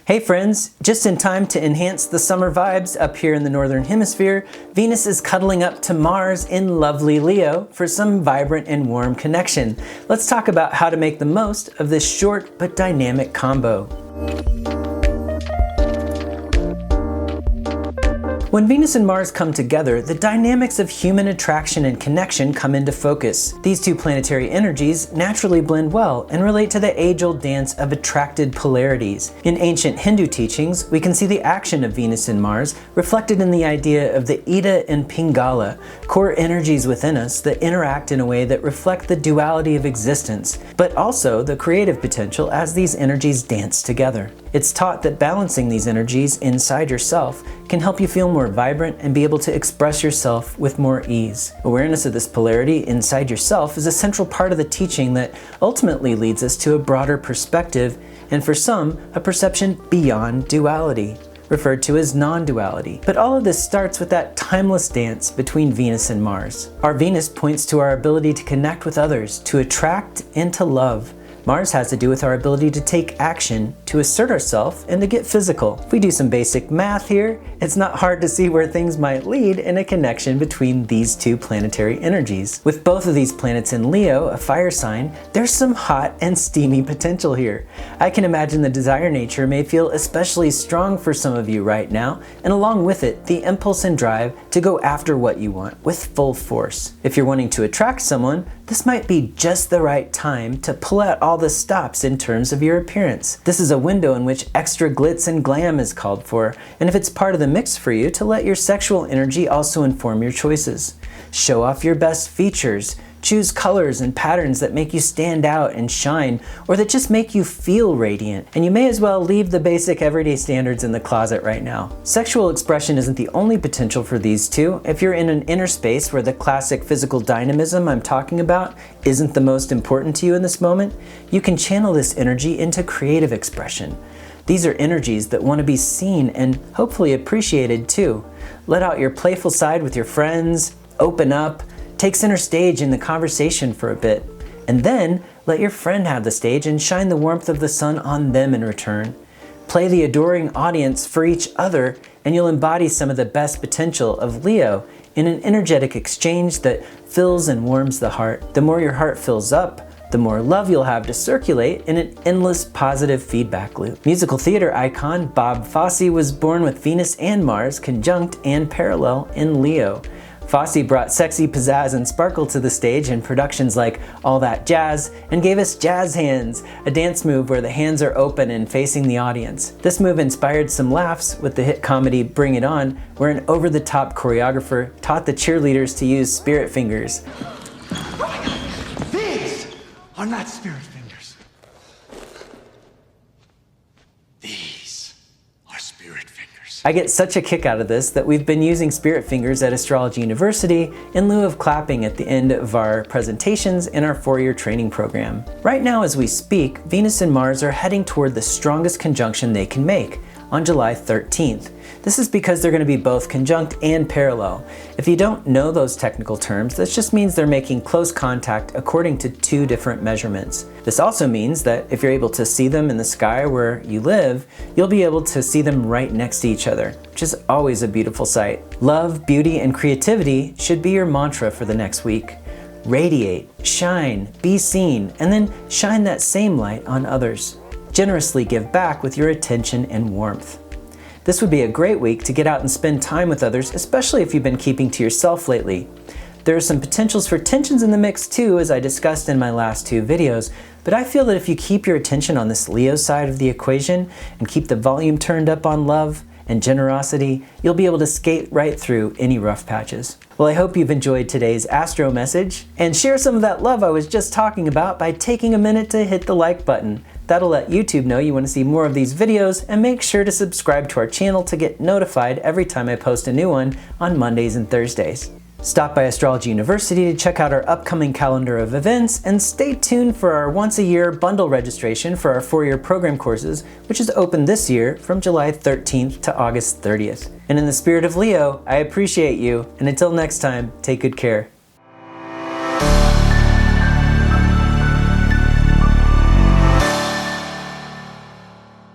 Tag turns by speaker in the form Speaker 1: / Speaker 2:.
Speaker 1: Hey friends, just in time to enhance the summer vibes up here in the Northern Hemisphere, Venus is cuddling up to Mars in lovely Leo for some vibrant and warm connection. Let's talk about how to make the most of this short but dynamic combo. When Venus and Mars come together, the dynamics of human attraction and connection come into focus. These two planetary energies naturally blend well and relate to the age-old dance of attracted polarities. In ancient Hindu teachings, we can see the action of Venus and Mars reflected in the idea of the Ida and Pingala, core energies within us that interact in a way that reflect the duality of existence, but also the creative potential as these energies dance together. It's taught that balancing these energies inside yourself can help you feel more vibrant and be able to express yourself with more ease. Awareness of this polarity inside yourself is a central part of the teaching that ultimately leads us to a broader perspective, and for some, a perception beyond duality, referred to as non-duality. But all of this starts with that timeless dance between Venus and Mars. Our Venus points to our ability to connect with others, to attract and to love. Mars has to do with our ability to take action, to assert ourselves, and to get physical. If we do some basic math here, it's not hard to see where things might lead in a connection between these two planetary energies. With both of these planets in Leo, a fire sign, there's some hot and steamy potential here. I can imagine the desire nature may feel especially strong for some of you right now, and along with it, the impulse and drive to go after what you want with full force. If you're wanting to attract someone, this might be just the right time to pull out all the stops in terms of your appearance. This is a window in which extra glitz and glam is called for, and if it's part of the mix for you, to let your sexual energy also inform your choices. Show off your best features. Choose colors and patterns that make you stand out and shine, or that just make you feel radiant. And you may as well leave the basic everyday standards in the closet right now. Sexual expression isn't the only potential for these two. If you're in an inner space where the classic physical dynamism I'm talking about isn't the most important to you in this moment, you can channel this energy into creative expression. These are energies that want to be seen and hopefully appreciated too. Let out your playful side with your friends, open up, take center stage in the conversation for a bit, and then let your friend have the stage and shine the warmth of the sun on them in return. Play the adoring audience for each other, and you'll embody some of the best potential of Leo in an energetic exchange that fills and warms the heart. The more your heart fills up, the more love you'll have to circulate in an endless positive feedback loop. Musical theater icon Bob Fosse was born with Venus and Mars conjunct and parallel in Leo. Fosse brought sexy pizzazz and sparkle to the stage in productions like All That Jazz and gave us jazz hands, a dance move where the hands are open and facing the audience. This move inspired some laughs with the hit comedy Bring It On, where an over-the-top choreographer taught the cheerleaders to use spirit fingers.
Speaker 2: Oh my God! These are not spirit fingers. These are spirit fingers.
Speaker 1: I get such a kick out of this that we've been using spirit fingers at Astrology University in lieu of clapping at the end of our presentations in our 4-year training program. Right now as we speak, Venus and Mars are heading toward the strongest conjunction they can make on July 13th. This is because they're going to be both conjunct and parallel. If you don't know those technical terms, this just means they're making close contact according to two different measurements. This also means that if you're able to see them in the sky where you live, you'll be able to see them right next to each other, which is always a beautiful sight. Love, beauty, and creativity should be your mantra for the next week. Radiate, shine, be seen, and then shine that same light on others. Generously give back with your attention and warmth. This would be a great week to get out and spend time with others, especially if you've been keeping to yourself lately. There are some potentials for tensions in the mix too, as I discussed in my last 2 videos, but I feel that if you keep your attention on this Leo side of the equation and keep the volume turned up on love and generosity, you'll be able to skate right through any rough patches. Well, I hope you've enjoyed today's Astro message, and share some of that love I was just talking about by taking a minute to hit the like button. That'll let YouTube know you want to see more of these videos, and make sure to subscribe to our channel to get notified every time I post a new one on Mondays and Thursdays. Stop by Astrology University to check out our upcoming calendar of events, and stay tuned for our once-a-year bundle registration for our 4-year program courses, which is open this year from July 13th to August 30th. And in the spirit of Leo, I appreciate you, and until next time, take good care.